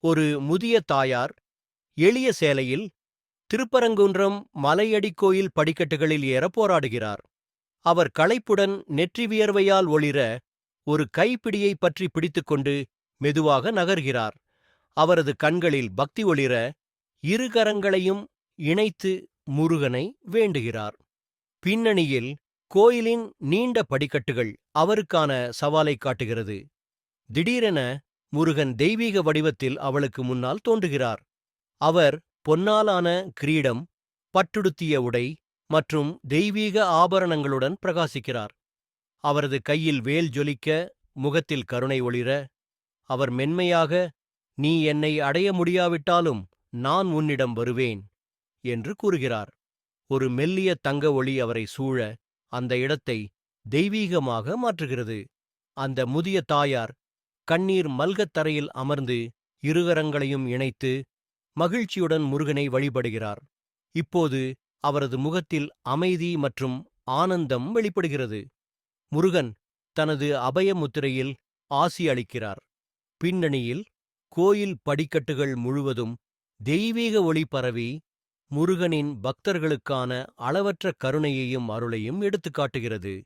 ஒரு முதிய தாயார் எளிய சேலையில் திருப்பரங்குன்றம் மலையடிக் கோயில் படிக்கட்டுகளில் ஏற போராடுகிறார். அவர் களைப்புடன் நெற்றி வியர்வையால் ஒளிர ஒரு கைப்பிடியை பற்றி பிடித்துக்கொண்டு மெதுவாக நகர்கிறார். அவரது கண்களில் பக்தி ஒளிர இரு கரங்களையும் இணைத்து முருகனை வேண்டுகிறார். பின்னணியில் கோயிலின் நீண்ட படிக்கட்டுகள் அவருக்கான சவாலைக் காட்டுகிறது. திடீரென முருகன் தெய்வீக வடிவத்தில் அவளுக்கு முன்னால் தோன்றுகிறார். அவர் பொன்னாலான கிரீடம், பட்டுடுத்திய உடை மற்றும் தெய்வீக ஆபரணங்களுடன் பிரகாசிக்கிறார். அவரது கையில் வேல் ஜொலிக்க, முகத்தில் கருணை ஒளிர, அவர் மென்மையாக, "நீ என்னை அடைய முடியாவிட்டாலும் நான் உன்னிடம் வருவேன்" என்று கூறுகிறார். ஒரு மெல்லிய தங்க ஒளி அவரை சூழ அந்த இடத்தை தெய்வீகமாக மாற்றுகிறது. அந்த முதிய தாயார் கண்ணீர் மல்கத் தரையில் அமர்ந்து இருகரங்களையும் இணைத்து மகிழ்ச்சியுடன் முருகனை வழிபடுகிறார். இப்போது அவரது முகத்தில் அமைதி மற்றும் ஆனந்தம் வெளிப்படுகிறது. முருகன் தனது அபய முத்திரையில் ஆசி அளிக்கிறார். பின்னணியில் கோயில் படிக்கட்டுகள் முழுவதும் தெய்வீக ஒளி பரவி முருகனின் பக்தர்களுக்கான அளவற்ற கருணையையும் அருளையும் எடுத்துக்காட்டுகிறது.